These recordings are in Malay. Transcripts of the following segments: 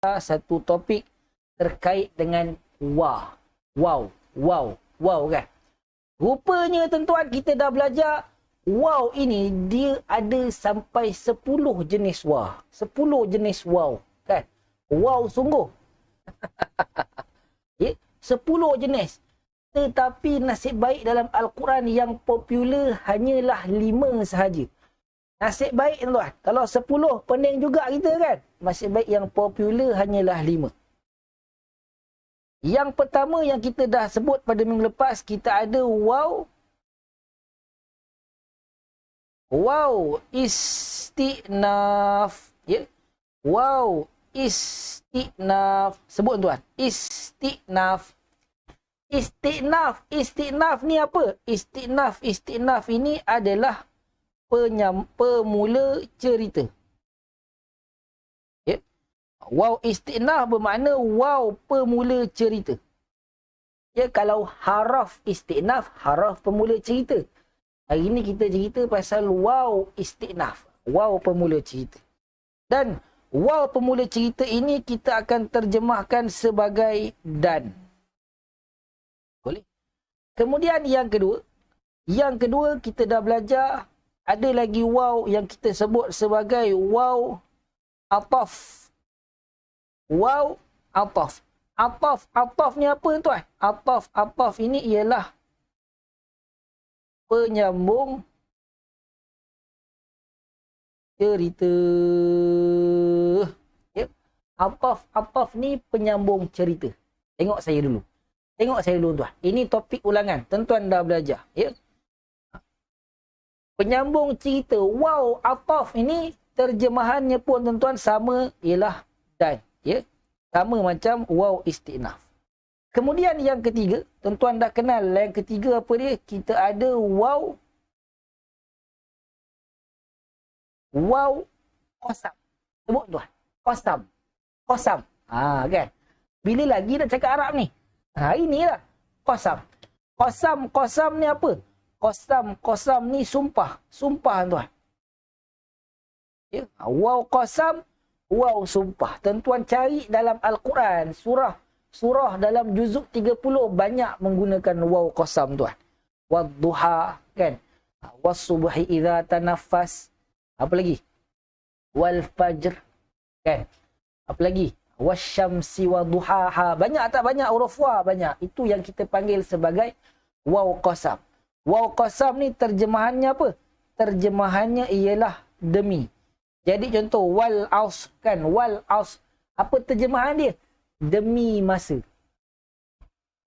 satu topik terkait dengan wow. Wow kan. Rupanya tuan-tuan kita dah belajar wow ini dia ada sampai 10 jenis wow. 10 jenis wow kan. Wow sungguh. Ya, 10 jenis. Tetapi nasib baik dalam Al-Quran yang popular hanyalah 5 sahaja. Nasib baik tuan. Kalau 10 pening juga kita kan. Nasib baik yang popular hanyalah 5. Yang pertama yang kita dah sebut pada minggu lepas, kita ada wow. Wow istinaf. Ya. Wow istinaf. Sebut tuan. Istinaf. Istinaf ni apa? Istinaf ini adalah pemula cerita. Ya. Wow istinaf bermakna wow pemula cerita. Ya, kalau haraf istinaf, haraf pemula cerita. Hari ini kita cerita pasal wow istinaf. Wow pemula cerita. Dan wow pemula cerita ini kita akan terjemahkan sebagai dan. Boleh? Kemudian yang kedua. Yang kedua kita dah belajar. Ada lagi wow yang kita sebut sebagai wow ataf. Wow ataf. Ataf ni apa tuan? Ataf ini ialah penyambung cerita. Ya. Ataf ni penyambung cerita. Tengok saya dulu. Tuan. Ini topik ulangan. Tuan-tuan dah belajar. Ya. Penyambung cerita. Wow ataf ini terjemahannya pun tuan-tuan sama ialah dan. Ya. Sama macam wow istinaf. Kemudian yang ketiga, tuan-tuan dah kenal yang ketiga apa dia? Kita ada wow qasam. Sebut tuan. Qasam. Kan. Bila lagi nak cakap Arab ni? Inilah qasam. Qasam ni apa? Qasam ni sumpah tuan. Ya, wow qasam, wow sumpah. Tuan-tuan cari dalam Al-Quran, surah dalam juzuk 30 banyak menggunakan wow qasam tuan. Wadduha kan. Was-subhi idza tanaffas. Apa lagi? Wal fajr kan. Apa lagi? Wasyamsi wadduhaha. Banyak tak banyak huruf wa? Banyak. Itu yang kita panggil sebagai wow qasam. Wow qasam ni terjemahannya apa? Terjemahannya ialah demi. Jadi contoh wal aus kan, wal aus. Apa terjemahan dia? Demi masa.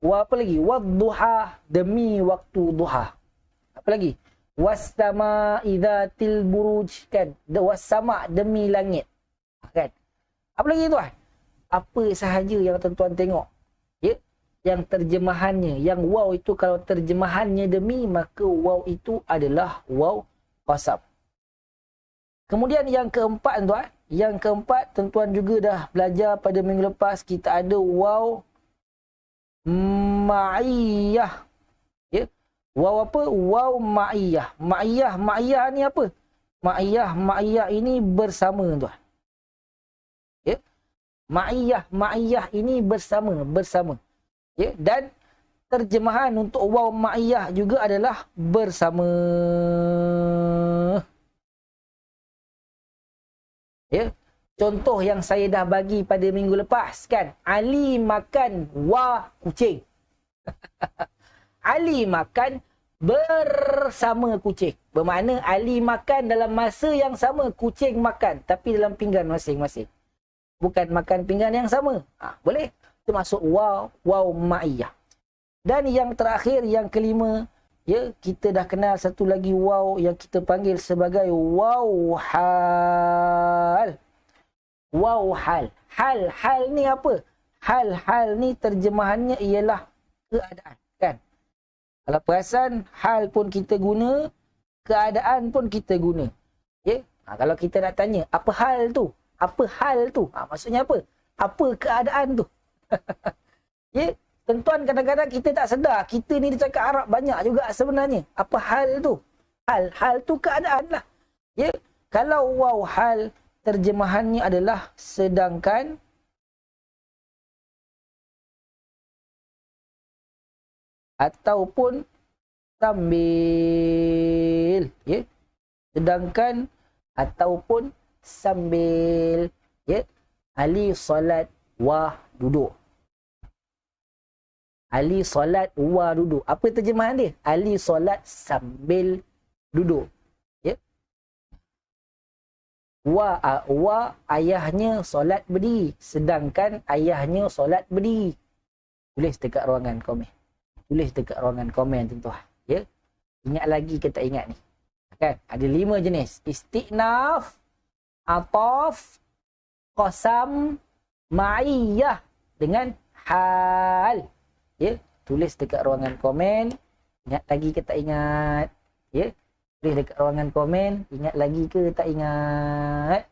Apa lagi? Wadduha, demi waktu duha. Apa lagi? Wassama idzatil buruj kan. Wassama demi langit. Kan? Apa lagi tuan? Apa sahaja yang tuan-tuan tengok. Ya? Yang terjemahannya, yang wow itu kalau terjemahannya demi, maka wow itu adalah wow qasam. Kemudian yang keempat tuan, yang keempat tuan-tuan juga dah belajar pada minggu lepas, kita ada wow ma'iyah. Ya. Wow apa? Wow ma'iyah. Ma'iyah ni apa? Ma'iyah ini bersama tuan. Ya. Ma'iyah ini bersama. Ya, dan terjemahan untuk wow ma'iyah juga adalah bersama. Ya. Contoh yang saya dah bagi pada minggu lepas kan. Ali makan kucing. Ali makan bersama kucing. Bermakna Ali makan dalam masa yang sama, kucing makan. Tapi dalam pinggan masing-masing. Bukan makan pinggan yang sama. Boleh? Itu masuk wow ma'iyah. Dan yang terakhir, yang kelima, ya, kita dah kenal satu lagi wow yang kita panggil sebagai wow hal. Wow hal. Hal ni apa? Hal ni terjemahannya ialah keadaan, kan? Kalau perasan, hal pun kita guna, keadaan pun kita guna. Ya? Kalau kita nak tanya, apa hal tu? Apa hal tu? Maksudnya apa? Apa keadaan tu? Ya, tuan-tuan kadang-kadang kita tak sedar. Kita ni dia cakap Arab banyak juga sebenarnya. Apa hal tu? Hal tu keadaan lah. Ya, kalau wow hal terjemahannya adalah sedangkan ataupun sambil, ya. Sedangkan ataupun sambil, ya. Ali solat wa duduk. Ali solat wa duduk. Apa terjemahan dia? Ali solat sambil duduk. Ya. Wa ayahnya solat berdiri. Sedangkan ayahnya solat berdiri. Tulis dekat ruangan komen. Tulis dekat ruangan komen tuan-tuan. Ya. Ingat lagi ke tak ingat ni? Kan? Ada 5 jenis. Istiqnaf, ataf, qasam, ma'iyah dengan hal. Ya, tulis dekat ruangan komen. Ingat lagi ke tak ingat? Ya, tulis dekat ruangan komen. Ingat lagi ke tak ingat?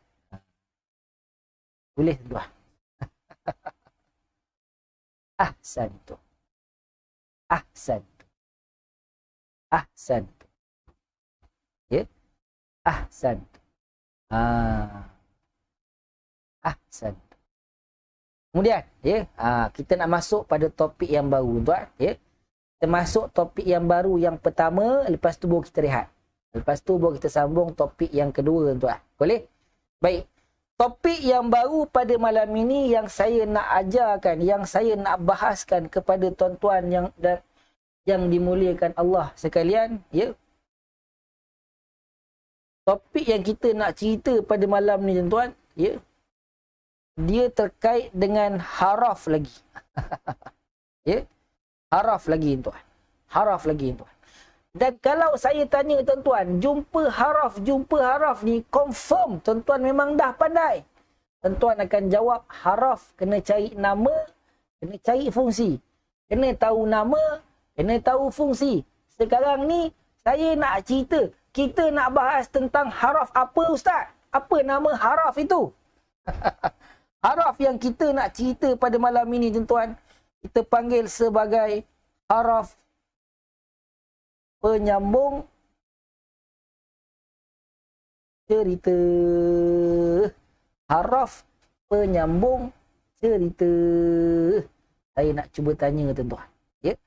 Tulis tuan. Ahsantu. Ahsantu. Ahsantu. Ya, ahsantu. Ahsantu. Kemudian, ya, kita nak masuk pada topik yang baru, tuan. Ya. Kita masuk topik yang baru yang pertama, lepas tu baru kita rehat. Lepas tu baru kita sambung topik yang kedua, tuan. Boleh? Baik. Topik yang baru pada malam ini yang saya nak ajarkan, yang saya nak bahaskan kepada tuan-tuan yang dimuliakan Allah sekalian, ya. Topik yang kita nak cerita pada malam ni, tuan-tuan, ya. Dia terkait dengan haraf lagi. Ya. Haraf lagi, tuan. Haraf lagi, tuan. Dan kalau saya tanya tuan-tuan, jumpa haraf ni confirm tuan-tuan memang dah pandai. Tuan-tuan akan jawab haraf kena cari nama, kena cari fungsi. Kena tahu nama, kena tahu fungsi. Sekarang ni saya nak cerita, kita nak bahas tentang haraf apa, ustaz? Apa nama haraf itu? Haraf yang kita nak cerita pada malam ini, tuan-tuan, kita panggil sebagai haraf penyambung cerita. Haraf penyambung cerita. Saya nak cuba tanya, tuan-tuan. Ya?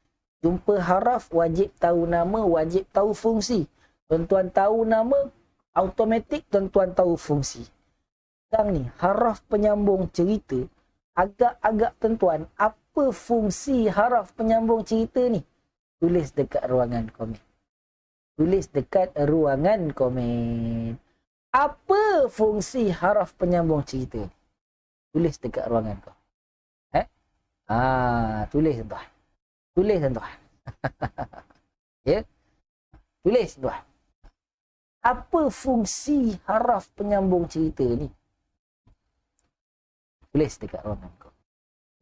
Jumpa haraf, wajib tahu nama, wajib tahu fungsi. Tuan-tuan tahu nama, automatik tuan-tuan tahu fungsi. Sekarang ni, haraf penyambung cerita, agak-agak tuan-tuan, apa fungsi haraf penyambung cerita ni? Tulis dekat ruangan komen. Tulis dekat ruangan komen. Apa fungsi haraf penyambung cerita ni? Tulis dekat ruangan komen. Tulis tuan-tuan. Tulis tuan-tuan. Ya? Tulis tuan. Apa fungsi haraf penyambung cerita ni? Tulis dekat ruangan kau.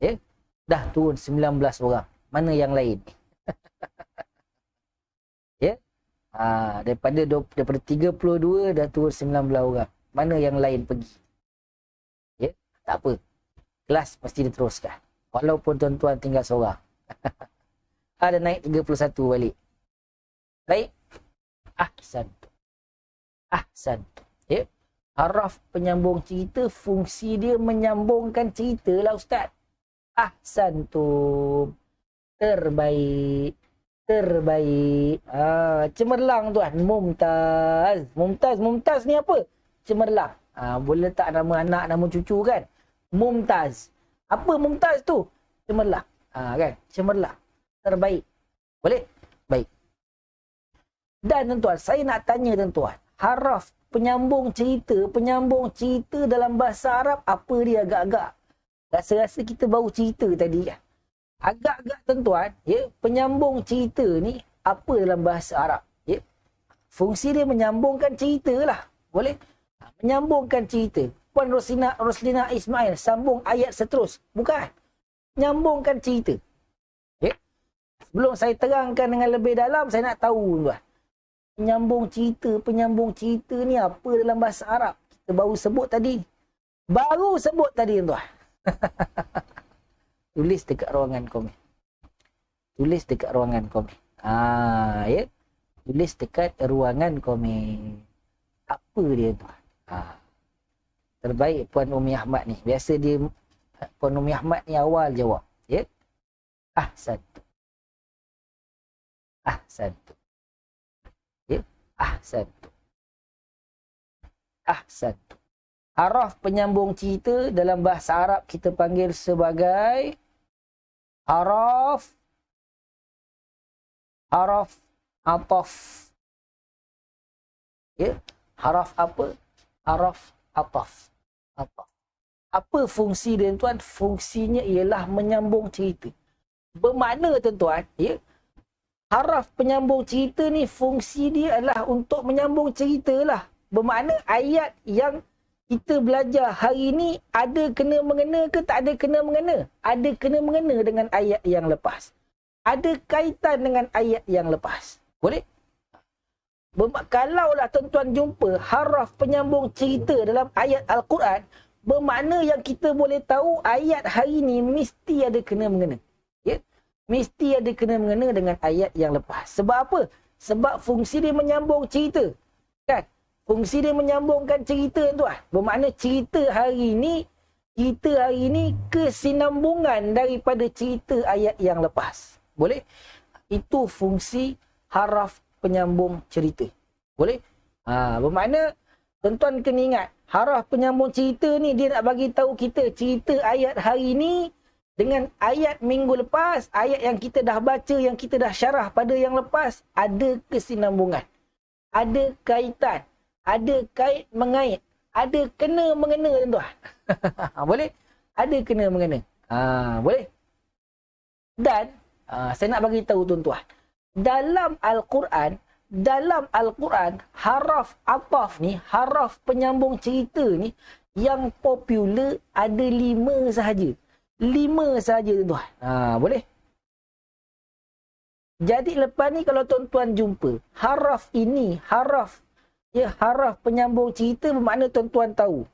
Ya? Dah turun 19 orang. Mana yang lain? Ya? Daripada 32 dah turun 19 orang. Mana yang lain pergi? Ya? Tak apa. Kelas mesti diteruskan. Walaupun tuan-tuan tinggal seorang. Ada naik 31 balik. Baik. Ahsantu. Ahsantu. Ya? Haraf penyambung cerita, fungsi dia menyambungkan cerita lah, ustaz. Ahsantum. Terbaik. Terbaik. Cemerlang, tuan. Mumtaz. Mumtaz ni apa? Cemerlang. Boleh letak nama anak, nama cucu kan? Mumtaz. Apa mumtaz tu? Cemerlang. Kan? Cemerlang. Terbaik. Boleh? Baik. Dan tuan-tuan, saya nak tanya tuan-tuan. Haraf penyambung cerita dalam bahasa Arab, apa dia agak-agak? Rasa-rasa kita baru cerita tadi kan? Agak-agak tuan-tuan, ya, penyambung cerita ni apa dalam bahasa Arab? Ya? Fungsi dia menyambungkan cerita lah. Boleh? Menyambungkan cerita. Puan Roslina Ismail, sambung ayat seterus. Bukan. Menyambungkan cerita. Ya? Sebelum saya terangkan dengan lebih dalam, saya nak tahu tuan. Penyambung cerita ni apa dalam bahasa Arab? Kita baru sebut tadi. Tuan. Tulis dekat ruangan komen. Tulis dekat ruangan komen. Ya. Tulis dekat ruangan komen. Apa dia tuan? Terbaik Puan Umi Ahmad ni. Biasa dia Puan Umi Ahmad ni awal jawab. Ya. Ahsantu. Ahsantum. Ya, ahsantum. Ahsantum. Haraf penyambung cerita dalam bahasa Arab kita panggil sebagai haraf ataf. Ya, haraf apa? Haraf ataf. Ataf. Apa fungsi dia, tuan? Fungsinya ialah menyambung cerita. Bermakna, tuan-tuan, ya, haraf penyambung cerita ni fungsi dia adalah untuk menyambung cerita lah. Bermakna ayat yang kita belajar hari ni ada kena-mengena ke tak ada kena-mengena? Ada kena-mengena dengan ayat yang lepas. Ada kaitan dengan ayat yang lepas. Boleh? Kalaulah tuan-tuan jumpa haraf penyambung cerita dalam ayat Al-Quran, bermakna yang kita boleh tahu ayat hari ni mesti ada kena-mengena. Ya? Mesti ada kena-mengena dengan ayat yang lepas. Sebab apa? Sebab fungsi dia menyambung cerita. Kan? Fungsi dia menyambungkan cerita, tuan. Bermakna cerita hari ni kesinambungan daripada cerita ayat yang lepas. Boleh? Itu fungsi haraf penyambung cerita. Boleh? Bermakna tuan-tuan kena ingat, haraf penyambung cerita ni dia nak bagi tahu kita cerita ayat hari ni dengan ayat minggu lepas, ayat yang kita dah baca, yang kita dah syarah pada yang lepas, ada kesinambungan. Ada kaitan. Ada kait mengait. Ada kena mengena, tuan-tuan. Boleh? Ada kena mengena. Boleh? Dan saya nak bagi tahu tuan-tuan, dalam Al-Quran, haraf ataf ni, haraf penyambung cerita ni, yang popular ada 5 sahaja. 5 sahaja, tuan-tuan. Boleh? Jadi lepas ni kalau tuan-tuan jumpa haraf ini, haraf penyambung cerita, bermakna tuan-tuan tahu,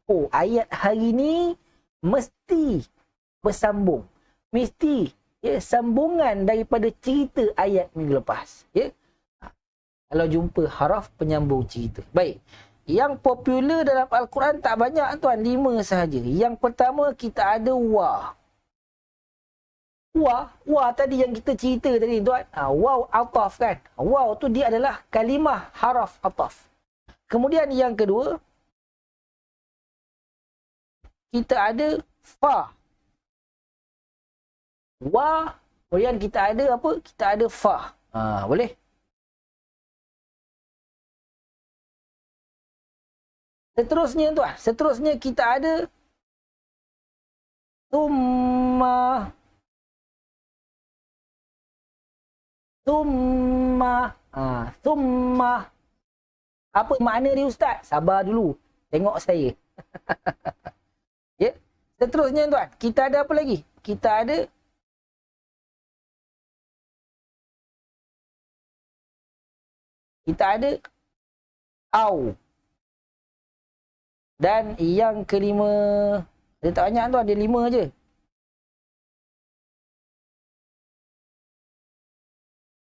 oh, ayat hari ni mesti bersambung. Mesti sambungan daripada cerita ayat minggu lepas. Ya? Kalau jumpa haraf penyambung cerita. Baik. Yang popular dalam Al-Quran tak banyak, tuan. 5 sahaja. Yang pertama kita ada wa. Wa tadi yang kita cerita tadi, tuan. Waw ataf, kan. Waw tu dia adalah kalimah haraf ataf. Kemudian yang kedua, kita ada fa. Wa, kemudian kita ada apa? Kita ada fa. Boleh? Seterusnya, tuan. Seterusnya kita ada Thumma. Apa makna dia, Ustaz? Sabar dulu. Tengok saya. Ya. Seterusnya, tuan. Kita ada apa lagi? Kita ada au. Dan yang kelima, dia tak banyak, tuan. Dia 5 je.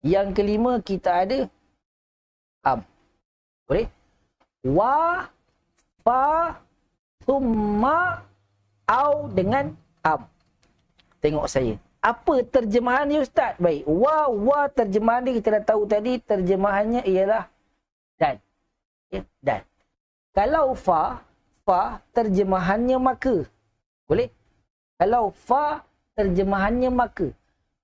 Yang kelima kita ada am. Boleh? Wa, fa, thumma, au dengan am. Tengok saya. Apa terjemahan dia, Ustaz? Baik. Wa terjemahan dia kita dah tahu tadi. Terjemahannya ialah dan. Ya, dan. Kalau fa terjemahannya maka. Boleh? Kalau fa terjemahannya maka.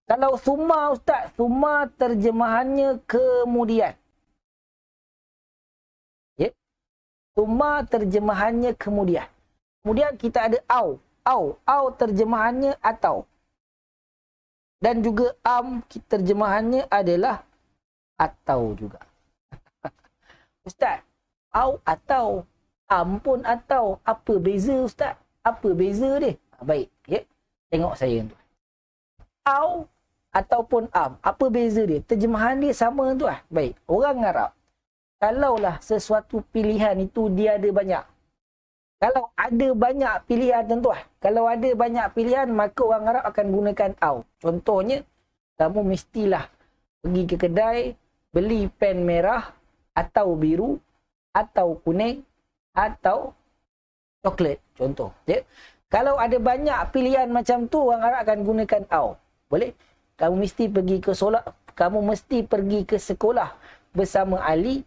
Kalau summa, Ustaz, summa terjemahannya kemudian. Ya? Summa terjemahannya kemudian. Kemudian kita ada au. Au terjemahannya atau. Dan juga am terjemahannya adalah atau juga. Ustaz, au atau, am pun atau. Apa beza, Ustaz? Apa beza dia? Baik, ya. Tengok saya, tuan. Au ataupun am. Apa beza dia? Terjemahan dia sama, tuan. Baik, orang Arab, kalaulah sesuatu pilihan itu dia ada banyak. Kalau ada banyak pilihan, tuan. Kalau ada banyak pilihan, maka orang Arab akan gunakan au. Contohnya, kamu mestilah pergi ke kedai, beli pen merah, atau biru, atau kuning, atau coklat. Contoh. Ya? Kalau ada banyak pilihan macam tu, orang Arab akan gunakan au. Boleh? Kamu mesti pergi ke solat, kamu mesti pergi ke sekolah bersama Ali,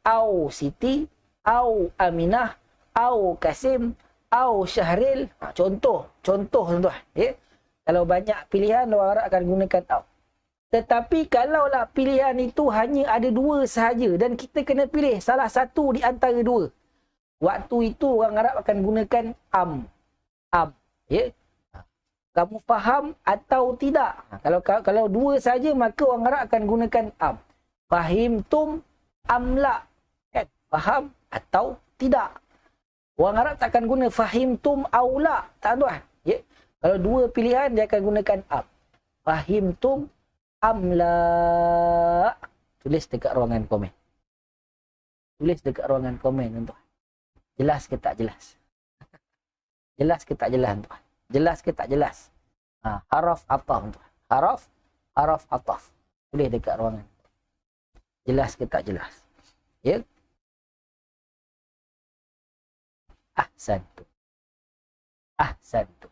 au Siti, au Aminah, au Kasim, au Syahril. Contoh tuan-tuan. Ya? Kalau banyak pilihan, orang Arab akan gunakan au. Tetapi kalaulah pilihan itu hanya ada dua sahaja dan kita kena pilih salah satu di antara dua, waktu itu orang Arab akan gunakan am. Ya? Kamu faham atau tidak? Kalau dua saja maka orang Arab akan gunakan am. Fahimtum amla. Kan? Faham atau tidak? Orang Arab tak akan guna fahimtum aula. Tak tuan. Ya? Kalau dua pilihan dia akan gunakan am. Fahimtum amla. Tulis dekat ruangan komen. Tulis dekat ruangan komen tuan. Jelas ke tak jelas? Jelas ke tak jelas tuan? Jelas ke tak jelas? Haraf ataf tuan. Haraf ataf. Tulis dekat ruangan. Jelas ke tak jelas? Ya? Ahsantu. Ahsantu.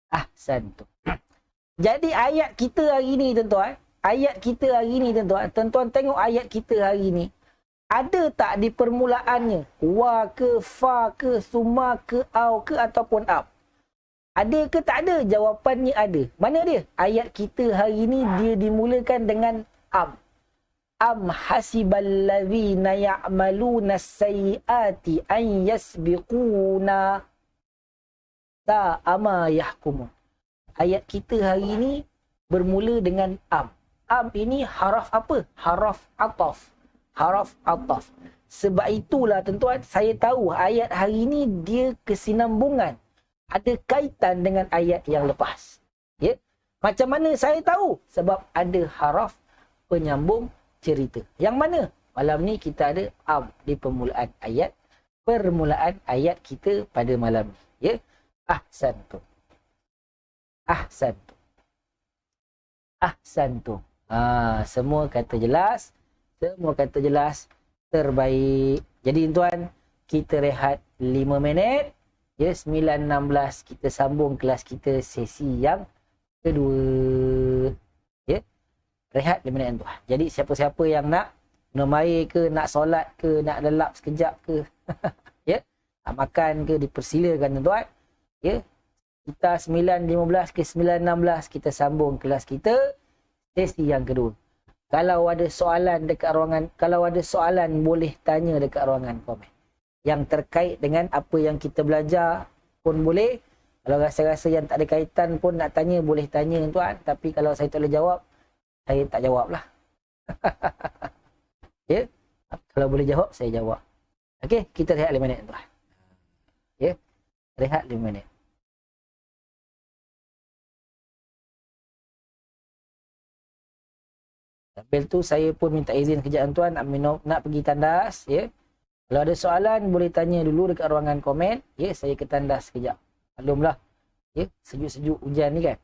Ahsantu. Jadi ayat kita hari ni tuan-tuan, tuan-tuan tengok ayat kita hari ni. Ada tak di permulaannya wa ke, fa ke, summa ke, au ke ataupun ab? Ada ke tak ada? Jawapannya ada. Mana dia? Ayat kita hari ni dia dimulakan dengan am. Am hasiballazina ya'maluna sayyiati an yasbiquna ta'ama yahkumun. Ayat kita hari ini bermula dengan am. Am ini haraf apa? Haraf ataf. Haraf ataf. Sebab itulah tuan-tuan, saya tahu ayat hari ini dia kesinambungan. Ada kaitan dengan ayat yang lepas. Ya? Macam mana saya tahu? Sebab ada haraf penyambung cerita. Yang mana? Malam ni kita ada am di permulaan ayat. Permulaan ayat kita pada malam ni. Ya? Ahsantu. Ahsantu. Ahsantu. Semua kata jelas. Semua kata jelas. Terbaik. Jadi tuan, kita rehat 5 minit. Ya, 9.16 kita sambung kelas kita sesi yang kedua. Ya. Rehat 5 minit tuan. Jadi siapa-siapa yang nak minum air ke, nak solat ke, nak lelap sekejap ke. Ya. Nak makan ke, dipersilakan tuan. Ya. Kita 9.15 ke 9.16 kita sambung kelas kita sesi yang kedua. Kalau ada soalan dekat ruangan, kalau ada soalan boleh tanya dekat ruangan komen. Yang terkait dengan apa yang kita belajar pun boleh. Kalau rasa-rasa yang tak ada kaitan pun nak tanya boleh tanya tuan. Tapi kalau saya tak boleh jawab, saya tak jawab lah. Ya? Kalau boleh jawab, saya jawab. Okey, kita rehat 5 minit tuan. Ya? Rehat 5 minit. Sambil tu saya pun minta izin kejap tuan nak pergi tandas, ya. Kalau ada soalan boleh tanya dulu dekat ruangan komen, ya. Saya ke tandas kejap. Maklumlah, ya, sejuk-sejuk hujan ni kan.